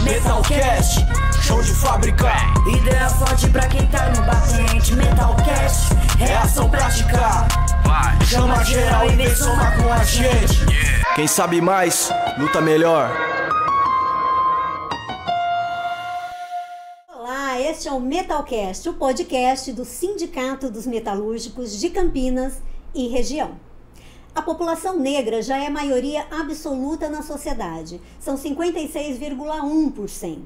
Metalcast, show de fábrica. Ideia forte pra quem tá no batente. Metalcast, reação prática. Chama geral e vem somar com a gente. Quem sabe mais, luta melhor. Olá, este é o Metalcast, o podcast do Sindicato dos Metalúrgicos de Campinas e região. A população negra já é maioria absoluta na sociedade, são 56,1%,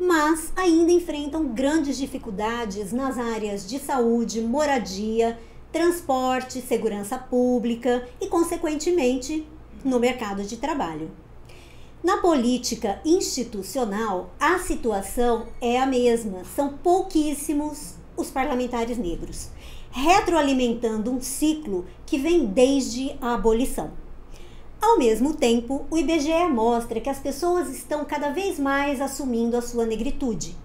mas ainda enfrentam grandes dificuldades nas áreas de saúde, moradia, transporte, segurança pública e, consequentemente, no mercado de trabalho. Na política institucional, a situação é a mesma, são pouquíssimos os parlamentares negros, retroalimentando um ciclo que vem desde a abolição. Ao mesmo tempo, o IBGE mostra que as pessoas estão cada vez mais assumindo a sua negritude.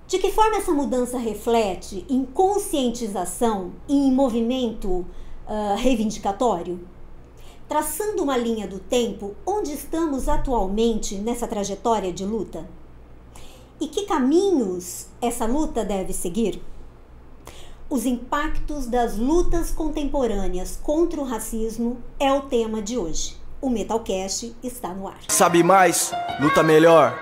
De que forma essa mudança reflete em conscientização e em movimento reivindicatório? Traçando uma linha do tempo, onde estamos atualmente nessa trajetória de luta? E que caminhos essa luta deve seguir? Os impactos das lutas contemporâneas contra o racismo é o tema de hoje. O Metalcast está no ar. Sabe mais, luta melhor.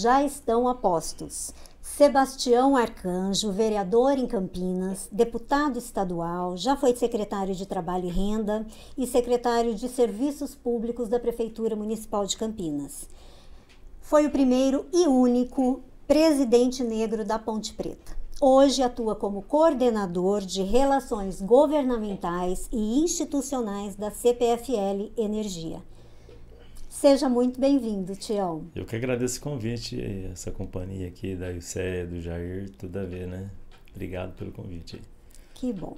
Já estão a postos Sebastião Arcanjo, vereador em Campinas, deputado estadual, já foi secretário de Trabalho e Renda e secretário de Serviços Públicos da Prefeitura Municipal de Campinas. Foi o primeiro e único presidente negro da Ponte Preta. Hoje atua como coordenador de relações governamentais e institucionais da CPFL Energia. Seja muito bem-vindo, Tião. Eu que agradeço o convite, essa companhia aqui da Ilcéia, do Jair, tudo a ver, né? Obrigado pelo convite. Que bom.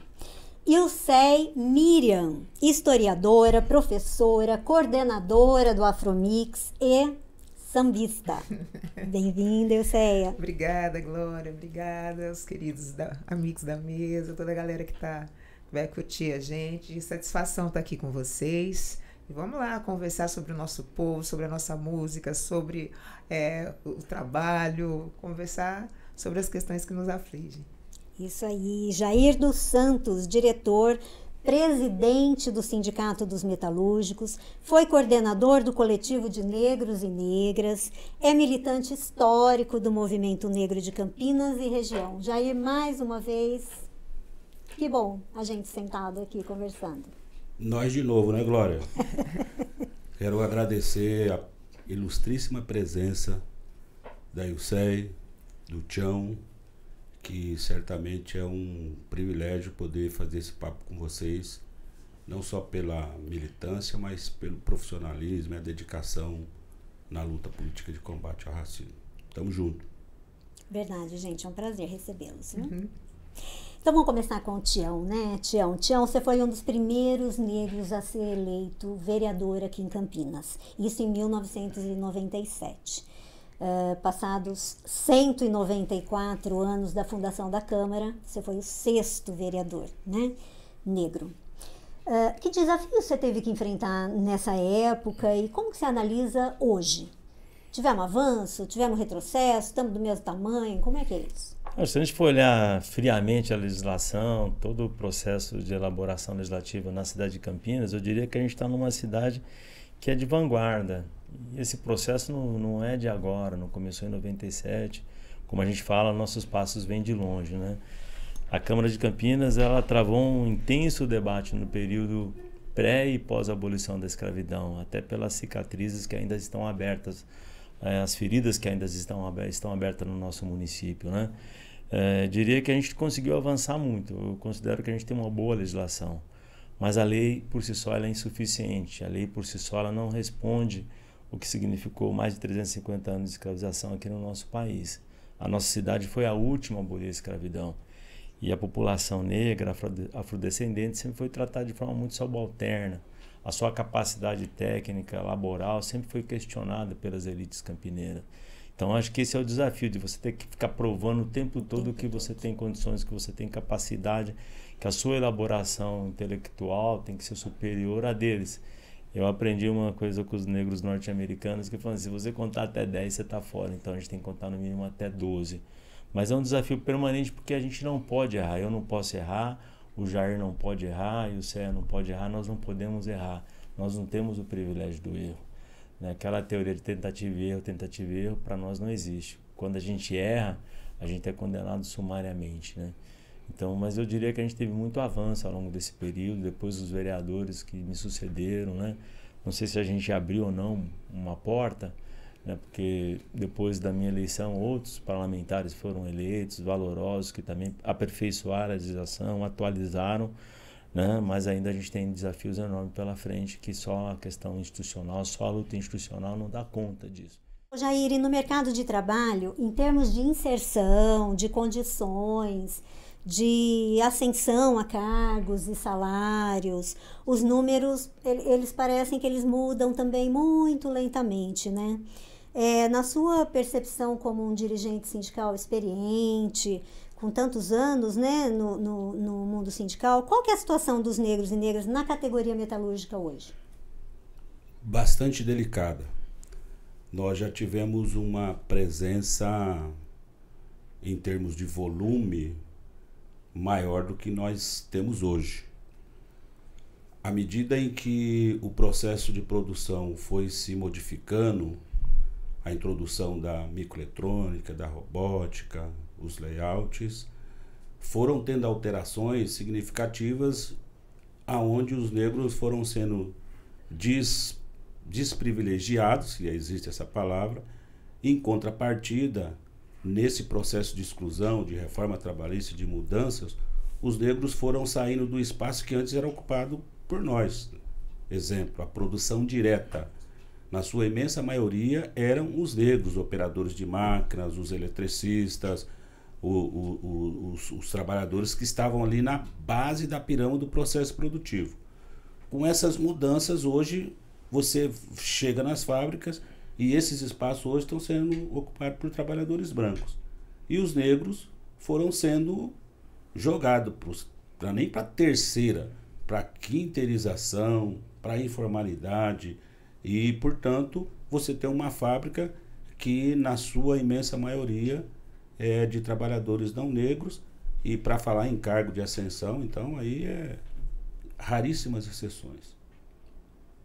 Ilcéia Miriam, historiadora, professora, coordenadora do Afromix e sambista. Bem-vinda, Ilcéia. Obrigada, Glória. Obrigada aos queridos amigos da mesa, toda a galera que vai curtir a gente. Satisfação estar aqui com vocês. E vamos lá conversar sobre o nosso povo, sobre a nossa música, sobre o trabalho, conversar sobre as questões que nos afligem. Isso aí. Jair dos Santos, diretor, presidente do Sindicato dos Metalúrgicos, foi coordenador do Coletivo de Negros e Negras, é militante histórico do Movimento Negro de Campinas e região. Jair, mais uma vez, que bom a gente sentado aqui conversando. Nós de novo, né, Glória? Quero agradecer a ilustríssima presença da Ilcéia, do Tião, que certamente é um privilégio poder fazer esse papo com vocês, não só pela militância, mas pelo profissionalismo e a dedicação na luta política de combate ao racismo. Tamo junto. Verdade, gente, é um prazer recebê-los. Né? Então vamos começar com o Tião, né? Tião, você foi um dos primeiros negros a ser eleito vereador aqui em Campinas, isso em 1997. Passados 194 anos da fundação da Câmara, você foi o 6º vereador, né, negro. Que desafio você teve que enfrentar nessa época e como que você analisa hoje? Tivemos avanço, tivemos retrocesso, estamos do mesmo tamanho, como é que é isso? Se a gente for olhar friamente a legislação, todo o processo de elaboração legislativa na cidade de Campinas, eu diria que a gente está numa cidade que é de vanguarda. E esse processo não é de agora, não começou em 97. Como a gente fala, nossos passos vêm de longe, né? A Câmara de Campinas, ela travou um intenso debate no período pré e pós-abolição da escravidão, até pelas cicatrizes que ainda estão abertas, as feridas que ainda estão abertas no nosso município, né? Diria que a gente conseguiu avançar muito. Eu considero que a gente tem uma boa legislação, mas a lei por si só ela é insuficiente. A lei por si só ela não responde o que significou mais de 350 anos de escravização aqui no nosso país. A nossa cidade foi a última a abolir a escravidão. E a população negra, afrodescendente, sempre foi tratada de forma muito subalterna. A sua capacidade técnica, laboral, sempre foi questionada pelas elites campineiras. Então, acho que esse é o desafio, de você ter que ficar provando o tempo todo que você tem condições, que você tem capacidade, que a sua elaboração intelectual tem que ser superior à deles. Eu aprendi uma coisa com os negros norte-americanos que falam assim, se você contar até 10, você está fora. Então a gente tem que contar no mínimo até 12. Mas é um desafio permanente porque a gente não pode errar. Eu não posso errar, o Jair não pode errar e o Céia não pode errar. Nós não podemos errar. Nós não temos o privilégio do erro. Né? Aquela teoria de tentativa e erro, para nós não existe. Quando a gente erra, a gente é condenado sumariamente, né? Então, mas eu diria que a gente teve muito avanço ao longo desse período, depois os vereadores que me sucederam, né? Não sei se a gente abriu ou não uma porta, né? Porque depois da minha eleição, outros parlamentares foram eleitos, valorosos, que também aperfeiçoaram a legislação, atualizaram, né? Mas ainda a gente tem desafios enormes pela frente, que só a questão institucional, só a luta institucional não dá conta disso. Jair, e no mercado de trabalho, em termos de inserção, de condições, de ascensão a cargos e salários, os números, eles parecem que eles mudam também muito lentamente, né? Na sua percepção como um dirigente sindical experiente, com tantos anos, né, no mundo sindical, qual que é a situação dos negros e negras na categoria metalúrgica hoje? Bastante delicada. Nós já tivemos uma presença, em termos de volume, maior do que nós temos hoje. À medida em que o processo de produção foi se modificando, a introdução da microeletrônica, da robótica, os layouts, foram tendo alterações significativas aonde os negros foram sendo desprivilegiados, se existe essa palavra, em contrapartida, nesse processo de exclusão, de reforma trabalhista, de mudanças, os negros foram saindo do espaço que antes era ocupado por nós. Exemplo, a produção direta. Na sua imensa maioria eram os negros, operadores de máquinas, os eletricistas, os trabalhadores que estavam ali na base da pirâmide do processo produtivo. Com essas mudanças, hoje, você chega nas fábricas e esses espaços hoje estão sendo ocupados por trabalhadores brancos. E os negros foram sendo jogados nem para terceira, para quinteirização, para informalidade. E, portanto, você tem uma fábrica que, na sua imensa maioria, é de trabalhadores não negros. E para falar em cargo de ascensão, então, aí é raríssimas exceções.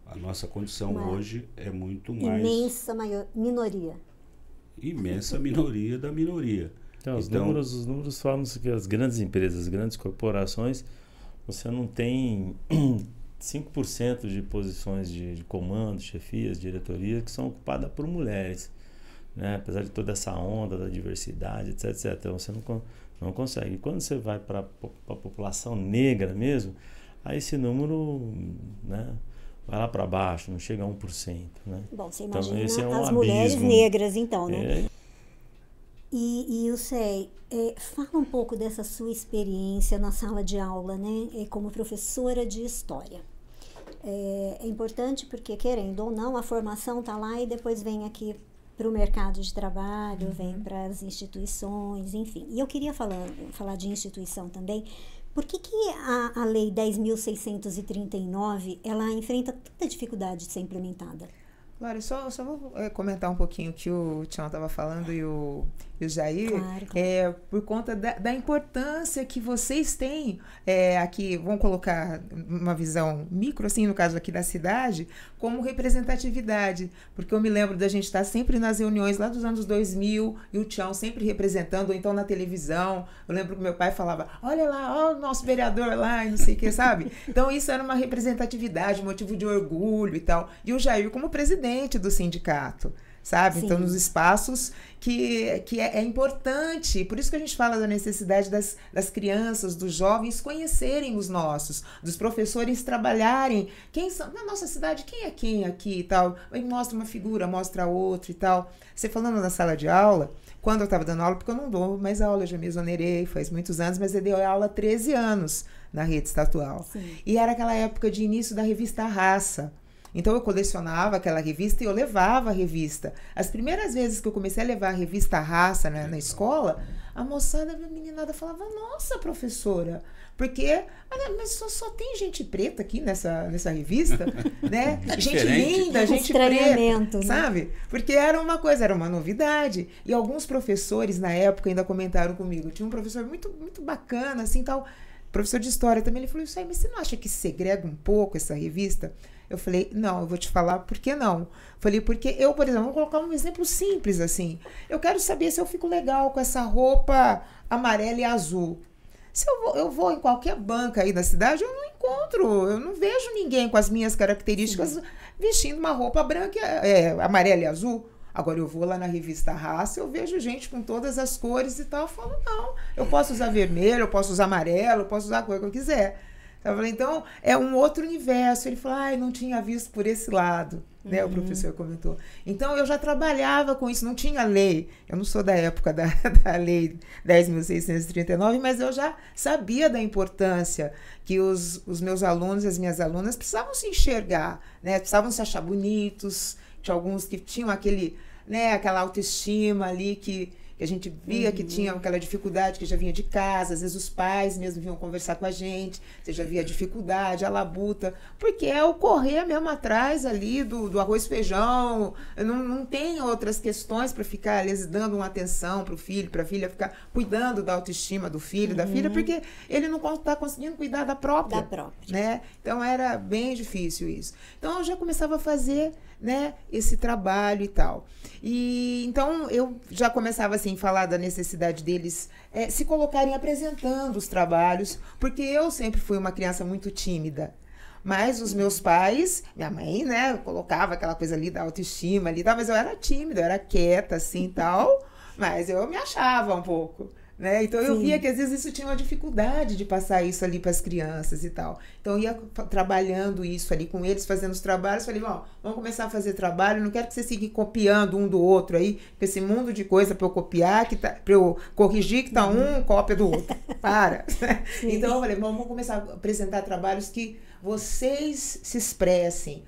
A nossa condição hoje é muito mais... minoria. Imensa minoria da minoria. Então, os números falam que as grandes empresas, as grandes corporações, você não tem 5% de posições de comando, chefias, diretoria, que são ocupadas por mulheres, né? Apesar de toda essa onda da diversidade, etc. Então, você não consegue. E quando você vai para a população negra mesmo, aí esse número, né, vai lá para baixo, não chega a 1%. Né? Bom, você imagina então, esse é um as abismo. Mulheres negras, então, né? E o Céia, fala um pouco dessa sua experiência na sala de aula, né, como professora de história. É importante porque, querendo ou não, a formação está lá e depois vem aqui para o mercado de trabalho, vem para as instituições, enfim. E eu queria falar de instituição também. Por que a Lei 10.639, ela enfrenta tanta dificuldade de ser implementada? Glória, só vou comentar um pouquinho o que o Tião estava falando e o Jair. Claro. Por conta da importância que vocês têm aqui, vamos colocar uma visão micro, assim, no caso aqui da cidade, como representatividade. Porque eu me lembro da gente estar sempre nas reuniões lá dos anos 2000 e o Tião sempre representando, ou então na televisão. Eu lembro que meu pai falava, olha lá, ó, o nosso vereador lá e não sei o que, sabe? Então isso era uma representatividade, motivo de orgulho e tal. E o Jair como presidente do sindicato, sabe? Sim. Então, nos espaços que é importante, por isso que a gente fala da necessidade das crianças, dos jovens conhecerem os nossos, dos professores trabalharem, quem são, na nossa cidade, quem é quem aqui e tal, aí mostra uma figura, mostra outra e tal. Você falando na sala de aula, quando eu estava dando aula, porque eu não dou mais aula, eu já me exonerei, faz muitos anos, mas eu dei aula há 13 anos na rede estadual. Sim. E era aquela época de início da revista Raça. Então eu colecionava aquela revista e eu levava a revista. As primeiras vezes que eu comecei a levar a revista Raça, né, na escola, a moçada, a meninada falava, nossa, professora, porque mas só tem gente preta aqui nessa revista, né? Gente linda, gente preta, né? Sabe? Porque era uma coisa, era uma novidade. E alguns professores na época ainda comentaram comigo. Tinha um professor muito, muito bacana, assim, tal, professor de história também. Ele falou, isso aí, mas você não acha que segrega um pouco essa revista? Eu falei, não, eu vou te falar por que não. Falei, porque eu, por exemplo, vou colocar um exemplo simples assim. Eu quero saber se eu fico legal com essa roupa amarela e azul. Se eu vou em qualquer banca aí da cidade, eu não encontro, eu não vejo ninguém com as minhas características vestindo uma roupa branca, amarela e azul. Agora eu vou lá na revista Raça, eu vejo gente com todas as cores e tal, eu falo, não, eu posso usar vermelho, eu posso usar amarelo, eu posso usar a cor que eu quiser. Eu falei, então, é um outro universo. Ele falou, não tinha visto por esse lado, né? O professor comentou. Então, eu já trabalhava com isso, não tinha lei. Eu não sou da época da lei 10.639, mas eu já sabia da importância que os meus alunos e as minhas alunas precisavam se enxergar, né? Precisavam se achar bonitos. Tinha alguns que tinham aquela autoestima ali que a gente via que tinha aquela dificuldade que já vinha de casa, às vezes os pais mesmo vinham conversar com a gente, você já via a dificuldade, a labuta, porque é o correr mesmo atrás ali do arroz e feijão, não tem outras questões para ficar ali dando uma atenção para o filho, para a filha, ficar cuidando da autoestima do filho, da filha, porque ele não está conseguindo cuidar da própria. Né? Então era bem difícil isso. Então eu já começava a fazer, né, esse trabalho e tal. E então eu já começava assim a falar da necessidade deles se colocarem apresentando os trabalhos, porque eu sempre fui uma criança muito tímida. Mas os meus pais, minha mãe, né, colocava aquela coisa ali da autoestima ali, mas eu era tímida, eu era quieta assim, tal, mas eu me achava um pouco. Né? Então eu via que às vezes isso tinha uma dificuldade de passar isso ali para as crianças e tal. Então eu ia trabalhando isso ali com eles, fazendo os trabalhos. Falei, vamos começar a fazer trabalho. Não quero que você siga copiando um do outro aí, com esse mundo de coisa para eu copiar, para eu corrigir que tá um cópia do outro. Para. Então eu falei, vamos começar a apresentar trabalhos que vocês se expressem.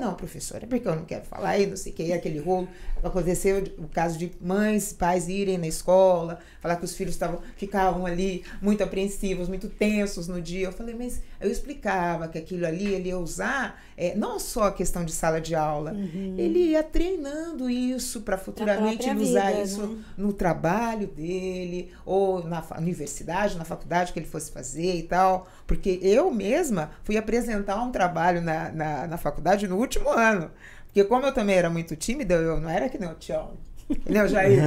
Não, professora, é porque eu não quero falar aí, não sei o que, aquele rolo. Aconteceu o caso de mães, pais irem na escola, falar que os filhos ficavam ali muito apreensivos, muito tensos no dia. Eu falei, mas eu explicava que aquilo ali ele ia usar, não só a questão de sala de aula, ele ia treinando isso para futuramente ele usar isso, né? No trabalho dele, ou na universidade, na faculdade que ele fosse fazer e tal. Porque eu mesma fui apresentar um trabalho na faculdade no último ano. Porque como eu também era muito tímida, eu não era que nem o Tião. Entendeu, Jair?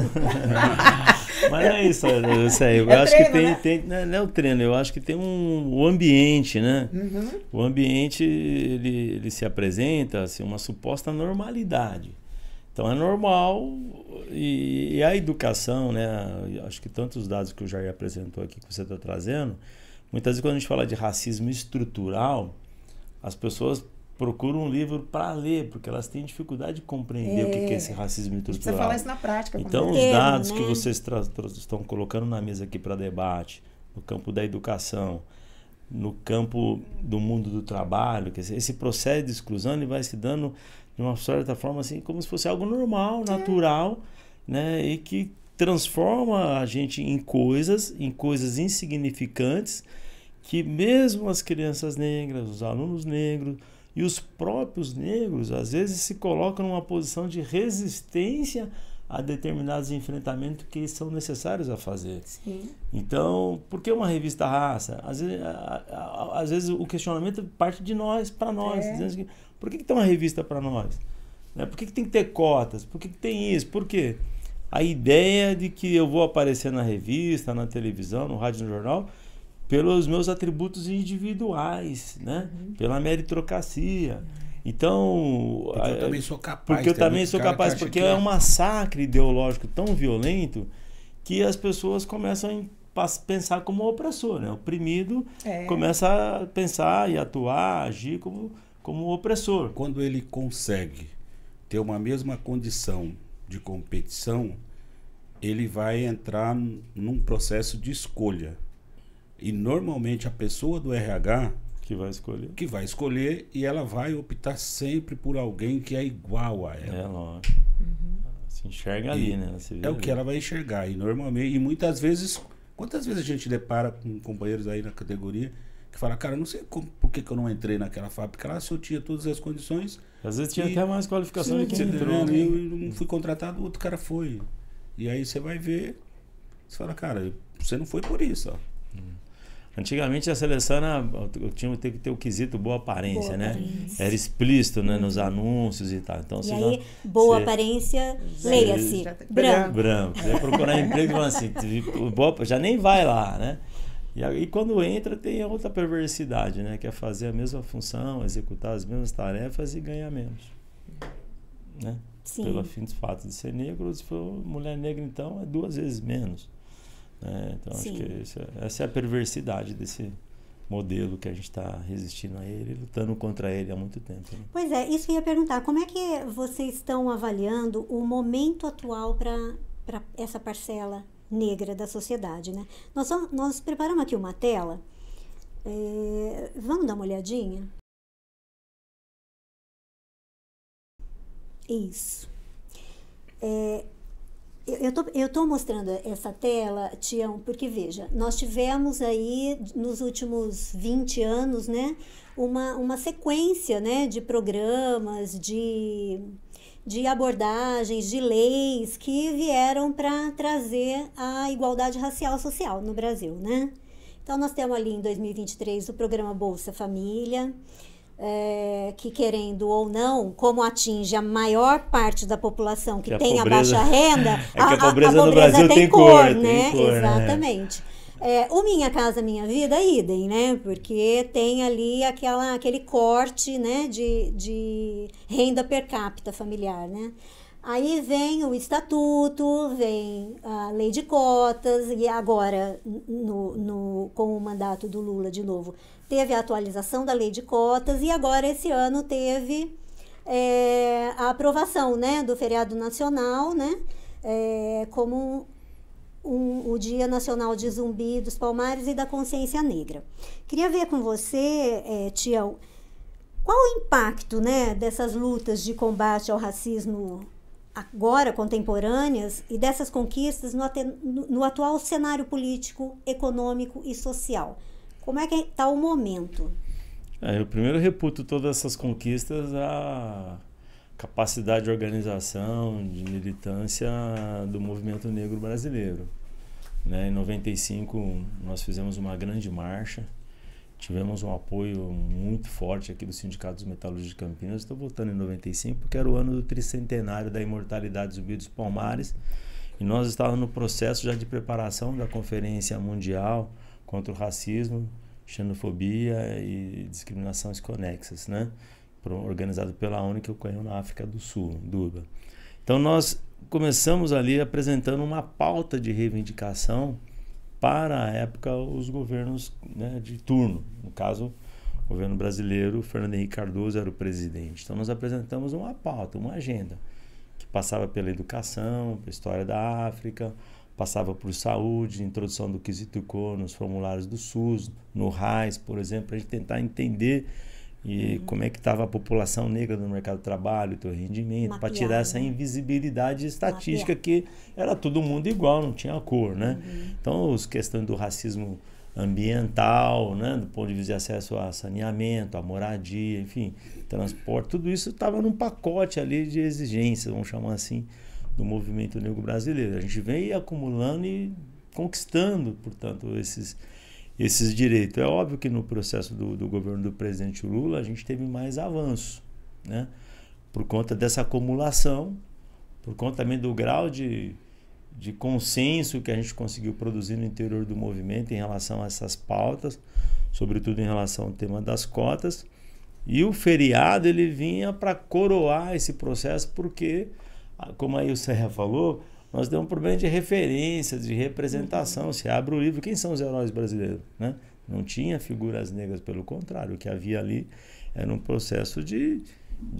Mas é isso aí. Eu acho treino, que tem não é o treino, eu acho que tem o ambiente, né? O ambiente, ele se apresenta assim, uma suposta normalidade. Então é normal e a educação, né? Acho que tantos dados que o Jair apresentou aqui, que você está trazendo, muitas vezes quando a gente fala de racismo estrutural, as pessoas procuram um livro para ler, porque elas têm dificuldade de compreender o que é esse racismo estrutural. Você falar isso na prática. Então, os dados que vocês estão colocando na mesa aqui para debate, no campo da educação, no campo do mundo do trabalho, quer dizer, esse processo de exclusão ele vai se dando de uma certa forma assim, como se fosse algo normal, natural, né, e que transforma a gente em coisas insignificantes, que mesmo as crianças negras, os alunos negros e os próprios negros, às vezes se colocam numa posição de resistência a determinados enfrentamentos que são necessários a fazer. Sim. Então, por que uma revista Raça? Às vezes o questionamento parte de nós, para nós. Dizendo que, por que tem uma revista para nós? Né? Por que tem que ter cotas? Por que tem isso? Por quê? A ideia de que eu vou aparecer na revista, na televisão, no rádio, no jornal, pelos meus atributos individuais, né? Pela meritocracia. Então, porque eu também sou capaz. Porque eu também sou capaz, porque é um massacre ideológico tão violento que as pessoas começam a pensar como opressor, né? O oprimido começa a pensar e atuar, agir como opressor. Quando ele consegue ter uma mesma condição de competição, ele vai entrar num processo de escolha. E normalmente a pessoa do RH que vai escolher, e ela vai optar sempre por alguém que é igual a ela. É, lógico. Se enxerga ali, né? Você vê o ali. que ela vai enxergar. E normalmente, e muitas vezes, quantas vezes a gente depara com companheiros aí na categoria que fala, cara, não sei por que eu não entrei naquela fábrica lá, se eu tinha todas as condições. Às vezes tinha até mais qualificação de quem entrou. Né? Eu não fui contratado, o outro cara foi. E aí você vai ver, você fala, cara, você não foi por isso, ó. Antigamente a seleção o time tem que ter o quesito boa aparência, né? Aparência. Era explícito, né? Nos anúncios e tal. Então, e aí, boa aparência, leia-se, branco. Branco. Você vai procurar emprego e fala assim, já nem vai lá, né? E aí quando entra tem outra perversidade, né? Que é fazer a mesma função, executar as mesmas tarefas e ganhar menos. Né? Sim. Pelo fim fato de ser negro, se for mulher negra, então, é 2 vezes menos. Então acho que essa é a perversidade desse modelo que a gente está resistindo a ele, lutando contra ele há muito tempo. Né? Pois é, isso que eu ia perguntar, como é que vocês estão avaliando o momento atual para essa parcela negra da sociedade, né? Nós preparamos aqui uma tela, vamos dar uma olhadinha? Isso. Eu tô mostrando essa tela, Tião, porque veja, nós tivemos aí nos últimos 20 anos, né, uma sequência, né, de programas, de abordagens, de leis que vieram para trazer a igualdade racial social no Brasil, né? Então nós temos ali em 2023 o programa Bolsa Família, que querendo ou não, como atinge a maior parte da população que tem a baixa renda, a pobreza no Brasil tem cor, né? Tem cor, exatamente. O Minha Casa Minha Vida, idem, né? Porque tem ali aquele corte, né, de renda per capita familiar, né? Aí vem o estatuto, vem a lei de cotas, e agora, com o mandato do Lula de novo, teve a atualização da lei de cotas, e agora esse ano teve a aprovação, né, do feriado nacional, né, como o Dia Nacional de Zumbi dos Palmares e da Consciência Negra. Queria ver com você, Tião, qual o impacto, né, dessas lutas de combate ao racismo agora contemporâneas e dessas conquistas no atual cenário político, econômico e social? Como é que está o momento? Eu primeiro reputo todas essas conquistas a capacidade de organização, de militância do movimento negro brasileiro. Né? Em 95 nós fizemos uma grande marcha, tivemos um apoio muito forte aqui do Sindicato dos Metalúrgicos de Campinas. Estou voltando em 95 porque era o ano do tricentenário da imortalidade Zumbi dos Palmares, e nós estávamos no processo já de preparação da Conferência Mundial contra o Racismo, Xenofobia e Discriminações Conexas, né? Organizado pela ONU, que ocorreu na África do Sul, Duba. Então nós começamos ali apresentando uma pauta de reivindicação para a época os governos, né, de turno. No caso, o governo brasileiro, Fernando Henrique Cardoso era o presidente. Então nós apresentamos uma pauta, uma agenda, que passava pela educação, pela história da África, passava por saúde, introdução do quesito cor nos formulários do SUS, no RAIS, por exemplo, para a gente tentar entender como é que estava a população negra no mercado de trabalho, o teu rendimento, para tirar essa invisibilidade estatística que era todo mundo igual, não tinha cor, né? Então, as questões do racismo ambiental, né, do ponto de vista de acesso a saneamento, a moradia, enfim, transporte, tudo isso estava num pacote ali de exigências, vamos chamar assim, do movimento negro brasileiro. A gente vem acumulando e conquistando, portanto, esses direitos. É óbvio que no processo do governo do presidente Lula a gente teve mais avanço, né? Por conta dessa acumulação, por conta também do grau de consenso que a gente conseguiu produzir no interior do movimento em relação a essas pautas, sobretudo em relação ao tema das cotas. E o feriado ele vinha para coroar esse processo porque, como aí o Serra falou, nós temos um problema de referência, de representação. Se abre o livro, quem são os heróis brasileiros? Né? Não tinha figuras negras, pelo contrário. O que havia ali era um processo de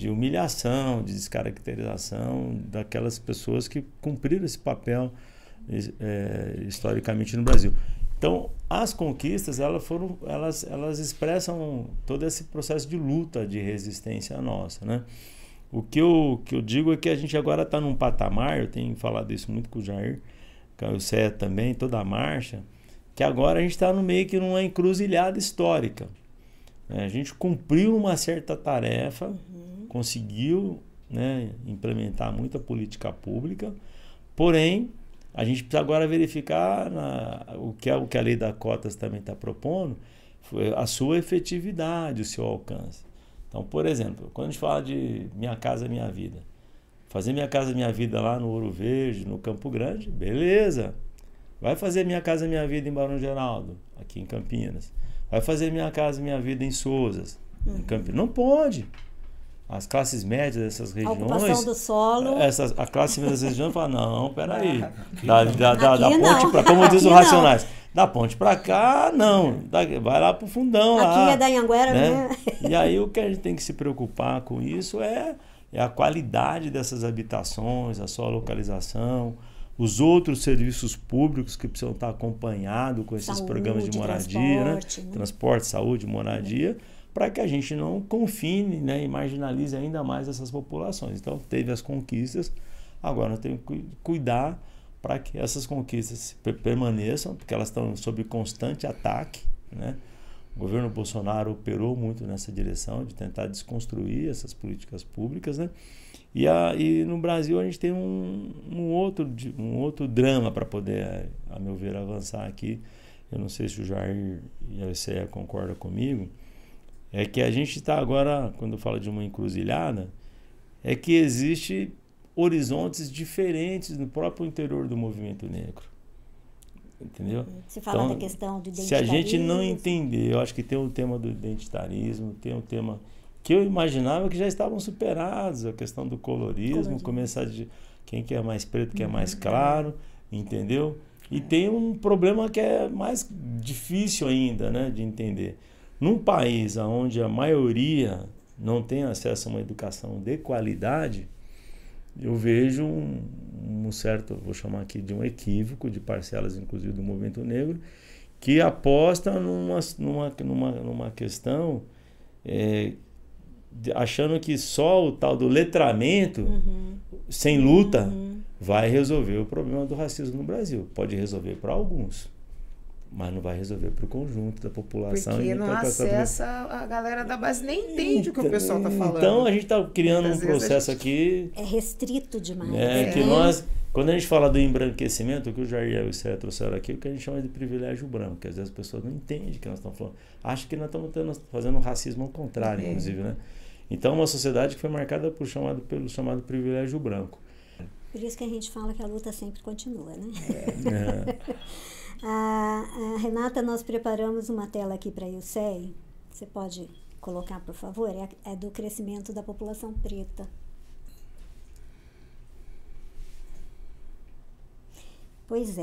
humilhação, de descaracterização daquelas pessoas que cumpriram esse papel historicamente no Brasil. Então, as conquistas, elas expressam todo esse processo de luta, de resistência nossa, né? O que eu digo é que a gente agora está num patamar, eu tenho falado isso muito com o Jair, com o Cé também, toda a marcha, que agora a gente está meio que numa encruzilhada histórica. A gente cumpriu uma certa tarefa, conseguiu, né, implementar muita política pública, porém, a gente precisa agora verificar o que a lei da cotas também está propondo, a sua efetividade, o seu alcance. Então, por exemplo, quando a gente fala de Minha Casa Minha Vida, fazer Minha Casa Minha Vida lá no Ouro Verde, no Campo Grande, beleza. Vai fazer Minha Casa Minha Vida em Barão Geraldo, aqui em Campinas. Vai fazer Minha Casa Minha Vida em Souzas, em Campinas. Não pode. As classes médias dessas regiões... A ocupação do solo... A classe média dessas regiões fala, não, peraí. Da ponte para... Como diz os Racionais. Da ponte para cá, não. Vai lá para o fundão. Aqui lá, é da Anhanguera, né? E aí o que a gente tem que se preocupar com isso é a qualidade dessas habitações, a sua localização, os outros serviços públicos que precisam estar acompanhados com esses programas de moradia, transporte, né? Transporte, saúde, moradia, para que a gente não confine, né, e marginalize ainda mais essas populações. Então, teve as conquistas, agora nós temos que cuidar para que essas conquistas permaneçam, porque elas estão sob constante ataque, né? O governo Bolsonaro operou muito nessa direção de tentar desconstruir essas políticas públicas, né? E no Brasil a gente tem um outro drama para poder, a meu ver, avançar aqui. Eu não sei se o Jair e a Céia concordam comigo. É que a gente está agora, quando fala de uma encruzilhada, é que existe horizontes diferentes no próprio interior do movimento negro. Entendeu? Se fala então, da questão do identitarismo. Se a gente não entender, eu acho que tem o tema do identitarismo, tem o tema que eu imaginava que já estavam superados, a questão do colorismo, começar de quem que é mais preto, quem é mais claro, entendeu? E tem um problema que é mais difícil ainda, né, de entender. Num país onde a maioria não tem acesso a uma educação de qualidade, eu vejo um certo, vou chamar aqui de um equívoco de parcelas, inclusive do movimento negro, que aposta numa questão achando que só o tal do letramento, sem luta, vai resolver o problema do racismo no Brasil. Pode resolver para alguns, mas não vai resolver para o conjunto da população. Porque não acessa, a galera da base nem entende o que o pessoal está falando. Então a gente está criando um processo aqui... É restrito demais. Que nós, quando a gente fala do embranquecimento, o que o Jair e o Cé trouxeram aqui, o que a gente chama de privilégio branco, que às vezes as pessoas não entendem o que nós estamos falando. Acham que nós estamos fazendo um racismo ao contrário, inclusive, né? Então, uma sociedade que foi marcada pelo chamado privilégio branco. Por isso que a gente fala que a luta sempre continua, né? Renata, nós preparamos uma tela aqui para a IUCEI. Você pode colocar, por favor? É do crescimento da população preta. Pois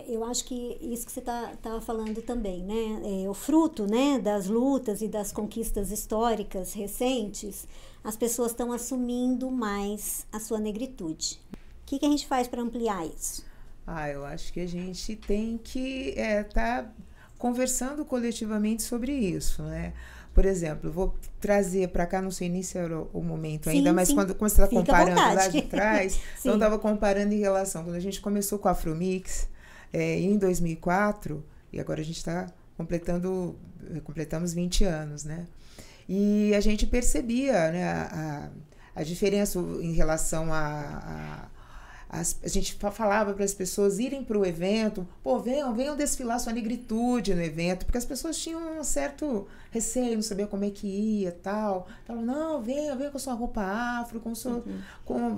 eu acho que isso que você estava falando também, né? O fruto, né, das lutas e das conquistas históricas recentes, as pessoas estão assumindo mais a sua negritude. O que a gente faz para ampliar isso? Eu acho que a gente tem que estar conversando coletivamente sobre isso, né? Por exemplo, vou trazer para cá, não sei nem se era o momento ainda, mas quando você está comparando lá de trás, então eu estava comparando em relação, quando a gente começou com a Afromix, em 2004, e agora a gente está completamos 20 anos, né? E a gente percebia, né, a diferença em relação a gente falava para as pessoas irem para o evento, venham desfilar sua negritude no evento, porque as pessoas tinham um certo receio, não sabia como é que ia, tal. Falavam, não, venha com sua roupa afro,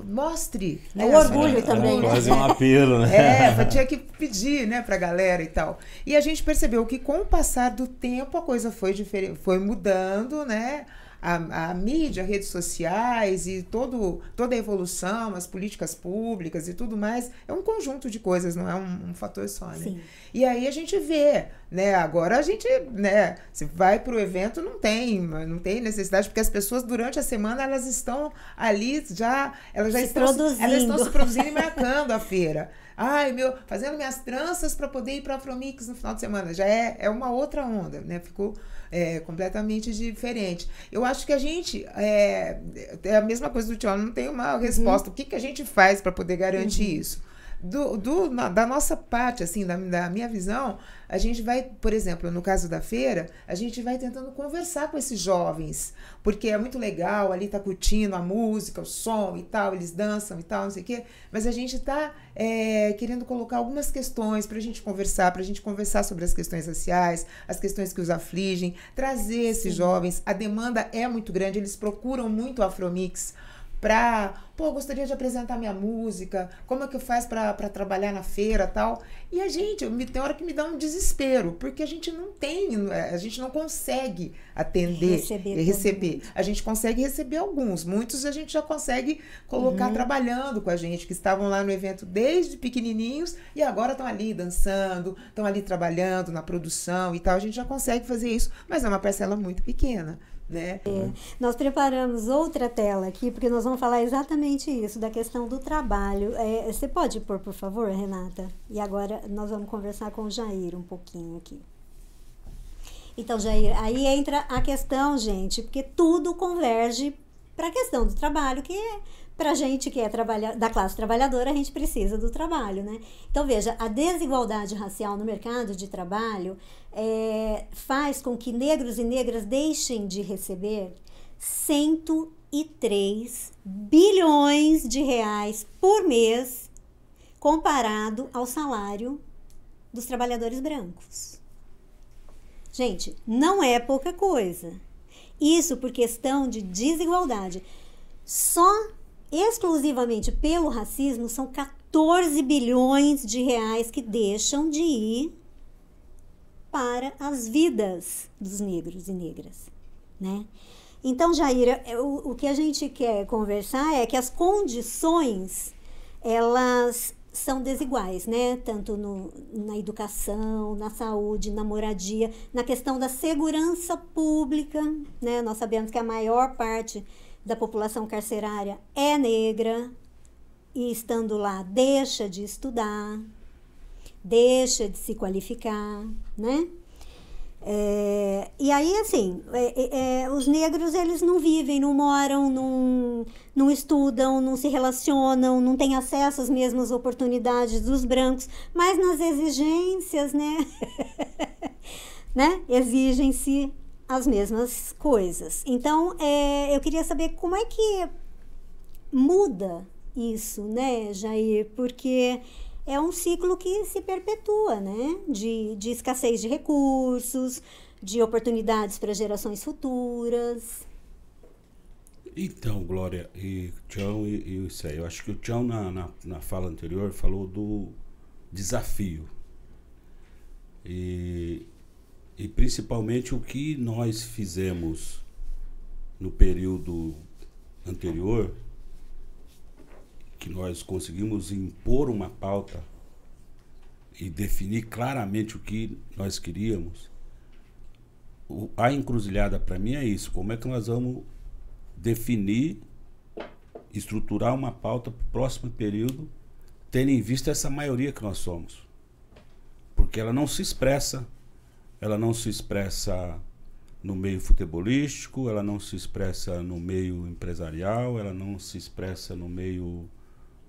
mostre. Né, o orgulho também. Quase um apelo, né? Tinha que pedir, né, para a galera e tal. E a gente percebeu que com o passar do tempo a coisa foi mudando, né? a mídia, redes sociais e toda a evolução, as políticas públicas e tudo mais, é um conjunto de coisas, não é um fator só, né? Sim. E aí a gente vê, né? Agora a gente, né? Se vai para o evento, não tem necessidade, porque as pessoas durante a semana elas estão ali elas estão se produzindo e marcando a feira. Ai, fazendo minhas tranças para poder ir para a Afromix no final de semana. Já é uma outra onda, né? Ficou completamente diferente. Eu acho que a gente é a mesma coisa do Tchau, não tem uma resposta. O que a gente faz para poder garantir isso? Da nossa parte, assim, da minha visão, a gente vai, por exemplo, no caso da feira, a gente vai tentando conversar com esses jovens, porque é muito legal, ali tá curtindo a música, o som e tal, eles dançam e tal, não sei o quê, mas a gente tá querendo colocar algumas questões pra gente conversar sobre as questões raciais, as questões que os afligem, trazer esses jovens. A demanda é muito grande, eles procuram muito a Afromix gostaria de apresentar minha música, como é que eu faço para trabalhar na feira e tal. E tem hora que me dá um desespero, porque a gente não consegue atender e receber. A gente consegue receber alguns, muitos a gente já consegue colocar trabalhando com a gente, que estavam lá no evento desde pequenininhos e agora estão ali dançando, estão ali trabalhando na produção e tal. A gente já consegue fazer isso, mas é uma parcela muito pequena. Né? Nós preparamos outra tela aqui, porque nós vamos falar exatamente isso, da questão do trabalho. Você pode pôr, por favor, Renata? E agora nós vamos conversar com o Jair um pouquinho aqui. Então, Jair, aí entra a questão, gente, porque tudo converge para a questão do trabalho, que para a gente que é da classe trabalhadora, a gente precisa do trabalho, né? Então, veja, a desigualdade racial no mercado de trabalho faz com que negros e negras deixem de receber 103 bilhões de reais por mês comparado ao salário dos trabalhadores brancos. Gente, não é pouca coisa. Isso por questão de desigualdade. Exclusivamente pelo racismo, são 14 bilhões de reais que deixam de ir para as vidas dos negros e negras, né? Então, Jair, o que a gente quer conversar é que as condições, elas são desiguais, né? Tanto na educação, na saúde, na moradia, na questão da segurança pública, né? Nós sabemos que a maior parte da população carcerária é negra e, estando lá, deixa de estudar, deixa de se qualificar, né? E aí, assim, os negros, eles não vivem, não moram, não estudam, não se relacionam, não têm acesso às mesmas oportunidades dos brancos, mas nas exigências, né? Exigem-se as mesmas coisas. Então, eu queria saber como é que muda isso, né, Jair? Porque é um ciclo que se perpetua, né? De escassez de recursos, de oportunidades para gerações futuras. Então, Glória e Tchão e isso aí. Eu acho que o Tchão, na fala anterior, falou do desafio. E principalmente o que nós fizemos no período anterior, que nós conseguimos impor uma pauta e definir claramente o que nós queríamos. A encruzilhada para mim é isso. Como é que nós vamos definir, estruturar uma pauta para o próximo período, tendo em vista essa maioria que nós somos? Porque ela não se expressa no meio futebolístico, ela não se expressa no meio empresarial, ela não se expressa no meio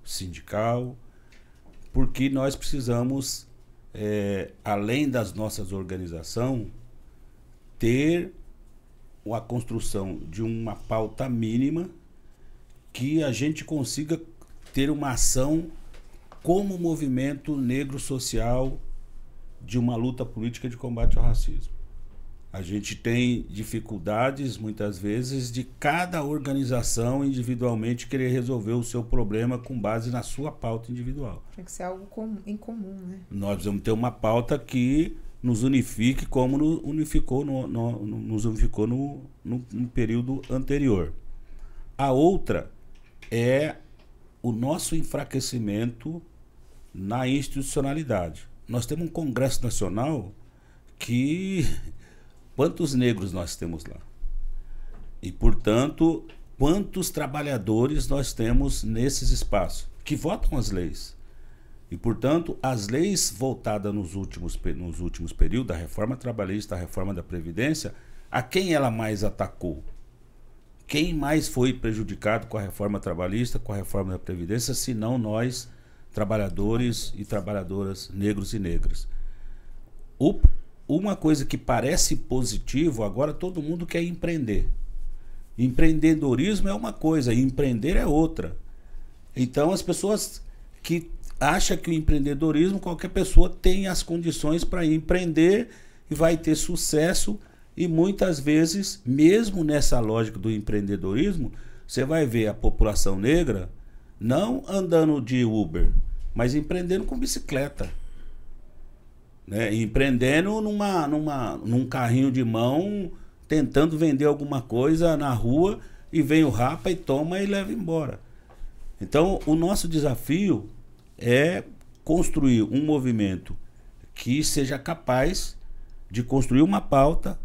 sindical, porque nós precisamos, além das nossas organizações, ter a construção de uma pauta mínima que a gente consiga ter uma ação como movimento negro social de uma luta política de combate ao racismo. A gente tem dificuldades, muitas vezes, de cada organização individualmente querer resolver o seu problema com base na sua pauta individual. Tem que ser algo em comum, né? Nós vamos ter uma pauta que nos unifique como nos unificou no período anterior. A outra é o nosso enfraquecimento na institucionalidade. Nós temos um Congresso Nacional que... Quantos negros nós temos lá? E, portanto, quantos trabalhadores nós temos nesses espaços que votam as leis? E, portanto, as leis voltadas nos últimos períodos, a reforma trabalhista, a reforma da Previdência, a quem ela mais atacou? Quem mais foi prejudicado com a reforma trabalhista, com a reforma da Previdência, se não nós, trabalhadores e trabalhadoras negros e negras? Uma coisa que parece positivo, agora todo mundo quer empreender. Empreendedorismo é uma coisa, empreender é outra. Então as pessoas que acham que o empreendedorismo, qualquer pessoa tem as condições para empreender e vai ter sucesso, e muitas vezes, mesmo nessa lógica do empreendedorismo, você vai ver a população negra não andando de Uber, mas empreendendo com bicicleta. Né? Empreendendo num carrinho de mão, tentando vender alguma coisa na rua, e vem o rapa e toma e leva embora. Então, o nosso desafio é construir um movimento que seja capaz de construir uma pauta,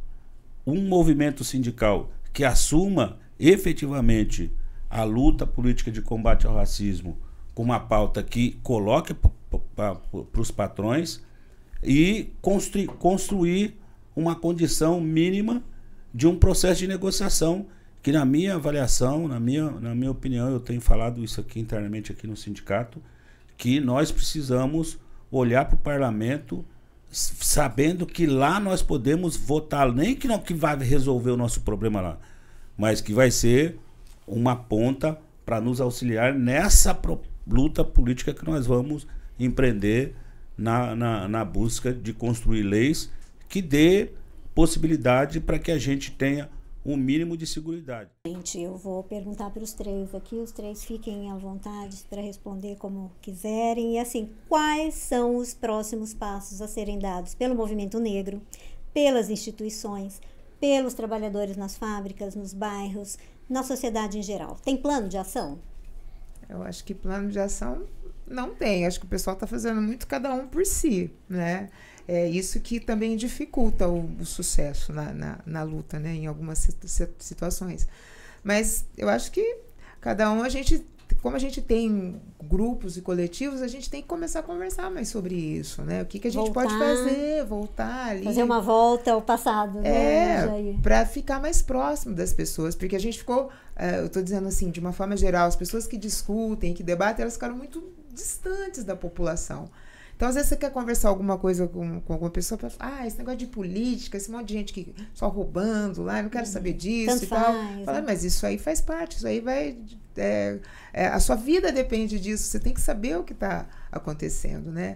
um movimento sindical que assuma efetivamente a luta política de combate ao racismo com uma pauta que coloque para os patrões e construir uma condição mínima de um processo de negociação que, na minha avaliação, na minha opinião, eu tenho falado isso aqui internamente aqui no sindicato, que nós precisamos olhar para o parlamento sabendo que lá nós podemos votar, nem que não que vai resolver o nosso problema lá, mas que vai ser uma ponta para nos auxiliar nessa luta política que nós vamos empreender na busca de construir leis que dê possibilidade para que a gente tenha um mínimo de seguridade. Gente, eu vou perguntar para os três aqui, os três fiquem à vontade para responder como quiserem. E assim, quais são os próximos passos a serem dados pelo movimento negro, pelas instituições, pelos trabalhadores nas fábricas, nos bairros, na sociedade em geral? Tem plano de ação? Eu acho que plano de ação não tem. Acho que o pessoal está fazendo muito cada um por si, né? É isso que também dificulta o sucesso na luta, né? Em algumas situações. Mas eu acho que cada um, como a gente tem grupos e coletivos, a gente tem que começar a conversar mais sobre isso, né? O que a gente pode fazer, voltar ali. Fazer uma volta ao passado, né? Para ficar mais próximo das pessoas, porque a gente ficou, eu estou dizendo assim, de uma forma geral, as pessoas que discutem, que debatem, elas ficaram muito distantes da população. Então, às vezes, você quer conversar alguma coisa com alguma pessoa, para falar, esse negócio de política, esse monte de gente que só roubando lá, não quero saber disso. Tanto e tal. faz, Fala, mas isso aí faz parte, isso aí vai... a sua vida depende disso, você tem que saber o que está acontecendo, né?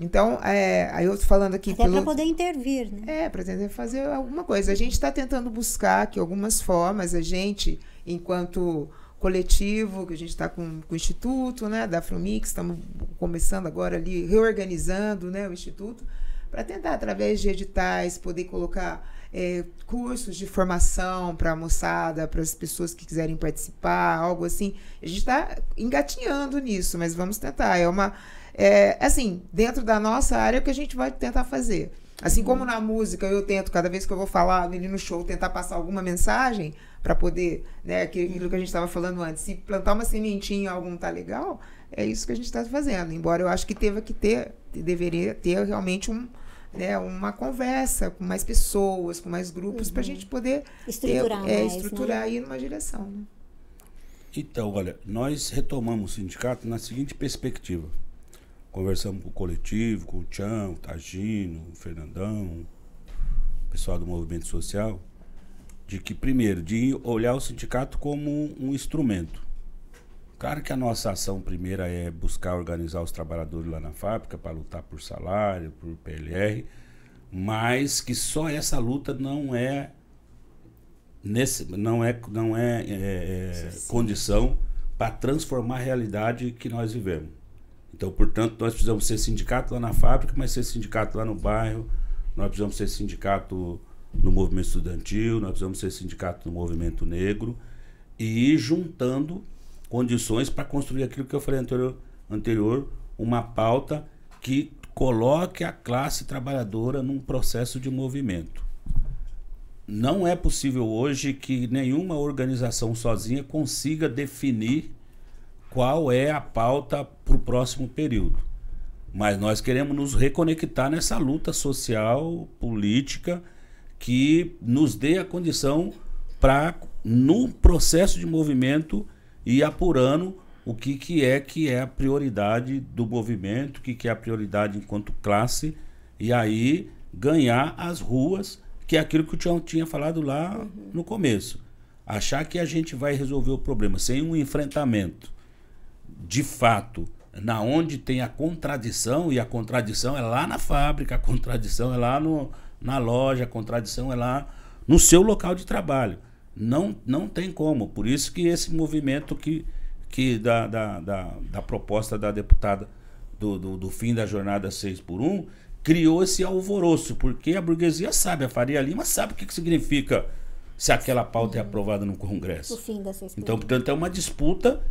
Então, aí eu estou falando aqui... Até para poder intervir, né? Para tentar fazer alguma coisa. A gente está tentando buscar aqui algumas formas, a gente, enquanto coletivo, que a gente está com o Instituto, né, da Afromix, estamos começando agora ali, reorganizando, né, o Instituto, para tentar, através de editais, poder colocar cursos de formação para a moçada, para as pessoas que quiserem participar, algo assim. A gente está engatinhando nisso, mas vamos tentar. Assim, dentro da nossa área, é o que a gente vai tentar fazer. Assim como na música, eu tento, cada vez que eu vou falar ali no show, tentar passar alguma mensagem para poder, né, aquilo que a gente estava falando antes, se plantar uma sementinha, algo não tá legal, é isso que a gente está fazendo. Embora eu acho que deveria ter realmente uma conversa com mais pessoas, com mais grupos, para a gente poder estruturar e ir numa direção. Né? Então, olha, nós retomamos o sindicato na seguinte perspectiva. Conversamos com o coletivo, com o Tchão, o Tagino, o Fernandão, o pessoal do movimento social, de que, primeiro, de olhar o sindicato como um instrumento. Claro que a nossa ação primeira é buscar organizar os trabalhadores lá na fábrica para lutar por salário, por PLR, mas que só essa luta não é condição para transformar a realidade que nós vivemos. Então, portanto, nós precisamos ser sindicato lá na fábrica, mas ser sindicato lá no bairro, nós precisamos ser sindicato no movimento estudantil, nós precisamos ser sindicato no movimento negro e ir juntando condições para construir aquilo que eu falei anterior, uma pauta que coloque a classe trabalhadora num processo de movimento. Não é possível hoje que nenhuma organização sozinha consiga definir qual é a pauta para o próximo período. Mas nós queremos nos reconectar nessa luta social, política, que nos dê a condição para, no processo de movimento, ir apurando o que é a prioridade do movimento, o que é a prioridade enquanto classe, e aí ganhar as ruas, que é aquilo que o Tião tinha falado lá no começo. Achar que a gente vai resolver o problema sem um enfrentamento, de fato, na onde tem a contradição, e a contradição é lá na fábrica, a contradição é lá na loja, a contradição é lá no seu local de trabalho. Não tem como. Por isso que esse movimento da proposta da deputada do fim da jornada 6x1 criou esse alvoroço, porque a burguesia sabe, a Faria Lima sabe o que significa se aquela pauta é aprovada no Congresso. O fim da 6x1. Então, portanto, é uma disputa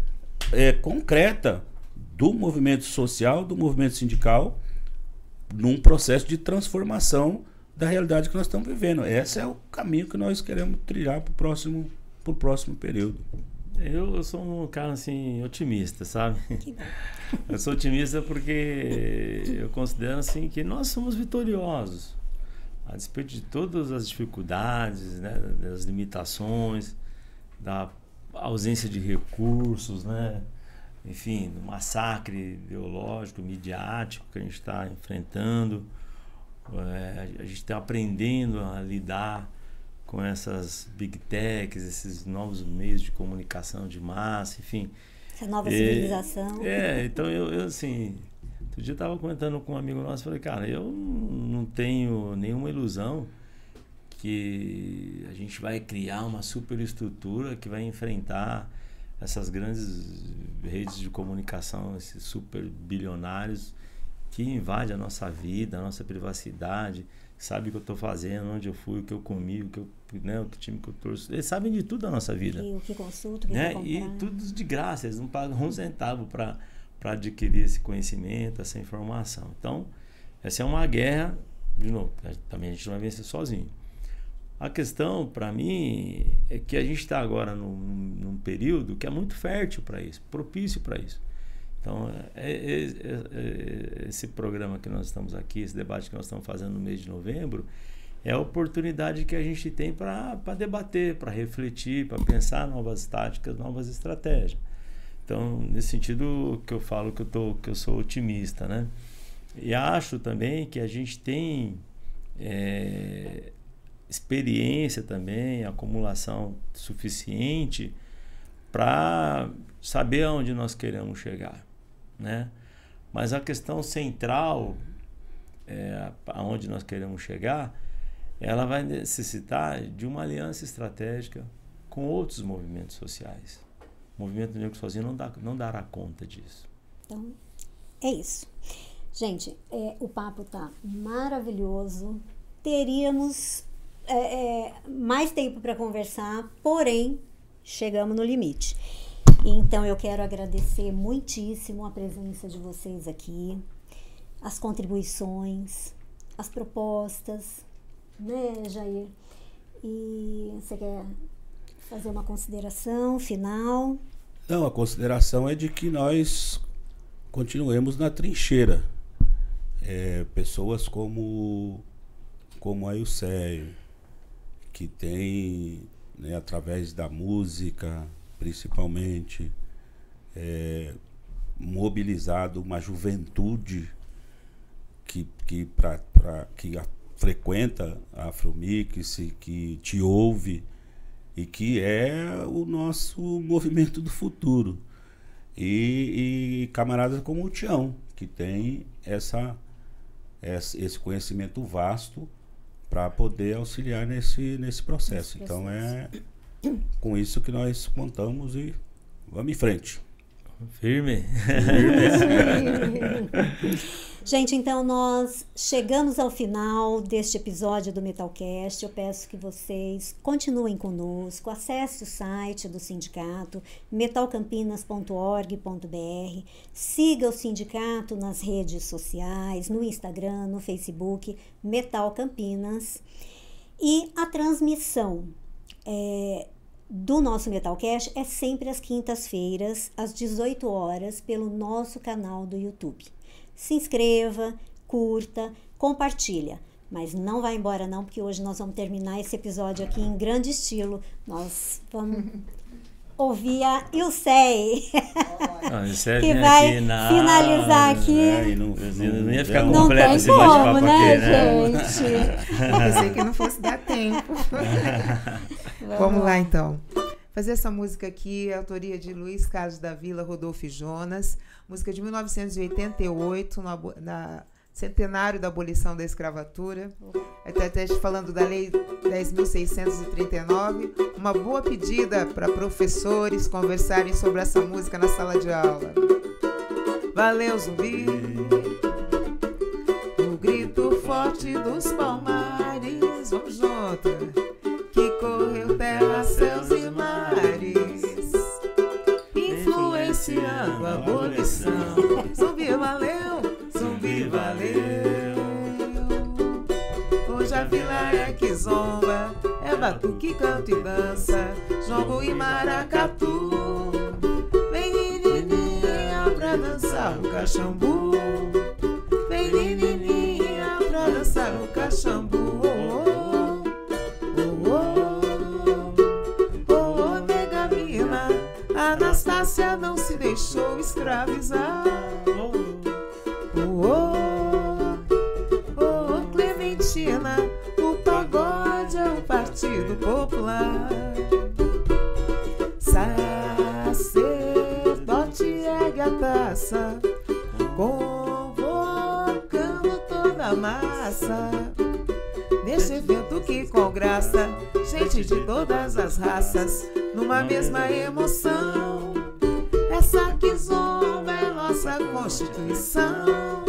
concreta do movimento social, do movimento sindical, num processo de transformação da realidade que nós estamos vivendo. Esse é o caminho que nós queremos trilhar para o próximo período. Eu sou um cara assim, otimista, sabe? Eu sou otimista porque eu considero assim, que nós somos vitoriosos. A despeito de todas as dificuldades, né, das limitações, da ausência de recursos, né? Enfim, do massacre ideológico, midiático que a gente está enfrentando. A gente está aprendendo a lidar com essas big techs, esses novos meios de comunicação de massa, enfim. Essa nova civilização. Então eu assim, outro dia eu estava comentando com um amigo nosso, falei, cara, eu não tenho nenhuma ilusão que a gente vai criar uma superestrutura que vai enfrentar essas grandes redes de comunicação, esses super bilionários que invadem a nossa vida, a nossa privacidade, sabe o que eu estou fazendo, onde eu fui, o que eu comi, o que time que eu torço. Eles sabem de tudo da nossa vida. E o que consulto, o que eu E tudo de graça, eles não pagam um centavo para adquirir esse conhecimento, essa informação. Então, essa é uma guerra, de novo, também a gente não vai vencer sozinho. A questão, para mim, é que a gente está agora num período que é muito fértil para isso, propício para isso. Então, esse programa que nós estamos aqui, esse debate que nós estamos fazendo no mês de novembro, é a oportunidade que a gente tem para debater, para refletir, para pensar novas táticas, novas estratégias. Então, nesse sentido que eu falo que eu sou otimista, né? E acho também que a gente tem experiência também, acumulação suficiente para saber aonde nós queremos chegar, né? Mas a questão central, aonde nós queremos chegar, ela vai necessitar de uma aliança estratégica com outros movimentos sociais. O movimento negro sozinho não dará conta disso. Então, é isso. Gente, o papo tá maravilhoso. Teríamos mais tempo para conversar, porém, chegamos no limite. Então, eu quero agradecer muitíssimo a presença de vocês aqui, as contribuições, as propostas, né, Jair? E você quer fazer uma consideração final? Não, a consideração é de que nós continuemos na trincheira. Pessoas como a Ilcéio, que tem, né, através da música, principalmente, mobilizado uma juventude que frequenta a Afromix, que te ouve e que é o nosso movimento do futuro. E camaradas como o Tião, que tem esse conhecimento vasto para poder auxiliar nesse processo. Então é com isso que nós contamos e vamos em frente. Firme. Gente, então nós chegamos ao final deste episódio do Metalcast. Eu peço que vocês continuem conosco, acesse o site do sindicato, metalcampinas.org.br, siga o sindicato nas redes sociais, no Instagram, no Facebook, Metal Campinas. E a transmissão do nosso Metalcast é sempre às quintas-feiras, às 18 horas, pelo nosso canal do YouTube. Se inscreva, curta, compartilha. Mas não vai embora não, porque hoje nós vamos terminar esse episódio aqui em grande estilo. Nós vamos ouvir a Ilsei, que vai finalizar aqui. Não ia ficar completo esse bate-papo né, aqui, né? gente? Eu pensei que não fosse dar tempo. Vamos lá, então. Fazer essa música aqui, a autoria de Luiz Carlos da Vila, Rodolfo e Jonas, música de 1988, na centenário da abolição da escravatura. Até falando da Lei 10.639, uma boa pedida para professores conversarem sobre essa música na sala de aula. Valeu, zumbi! O grito forte dos palmares, vamos junto, que correu terra, céus e mares, influenciando a abolição. Zumbi valeu, zumbi valeu. Hoje a vila é que zomba, é batuque, canto e dança, jongo e maracatu. Vem menininha pra dançar o caxambu, vem menininha pra dançar o caxambu. Anastácia não se deixou escravizar. Clementina, o pagode é o Partido Popular. Sacerdote ergue a taça, convocando toda a massa. Neste evento que com graça, gente de todas as raças, numa mesma emoção. Essa que zomba é nossa Constituição.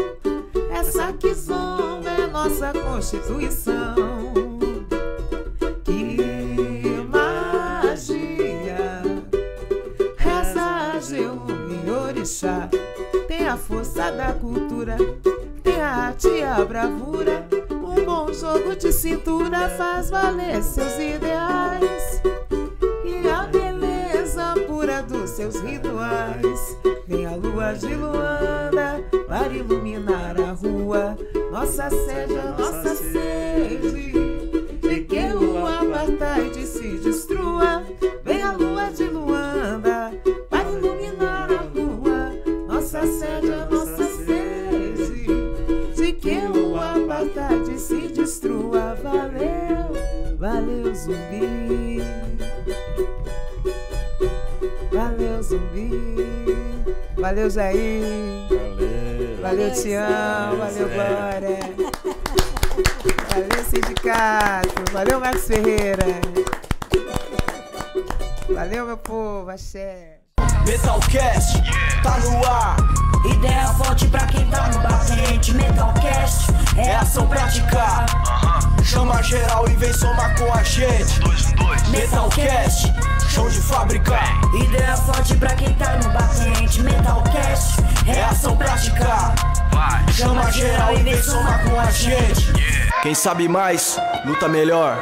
Essa que zomba é nossa Constituição. Que magia! Reza a Jeú e Orixá. Tem a força da cultura, tem a arte e a bravura. Um bom jogo de cintura faz valer seus ideais e a beleza pura dos seus rituais. Vem a lua de Luanda para iluminar a rua, nossa sede, nossa sede, e que o apartheid se destrua. Vem a lua de Luanda para iluminar a rua, nossa sede, nossa sede, de que o apartheid se destrua. Valeu, valeu, zumbi. Valeu, zumbi. Valeu, Jair. Valeu, Tião. Valeu, Glória. Valeu, sindicato. Valeu, Marcos Ferreira. Valeu, meu povo. Axé. Metalcast, tá no ar. Ideia forte pra quem tá no batente. Metalcast É ação prática. Chama geral e vem somar com a gente. Metalcast, chão de fábrica. Ideia forte pra quem tá no batente. Metalcast É ação prática. Chama geral e vem somar com a gente. Quem sabe mais, luta melhor.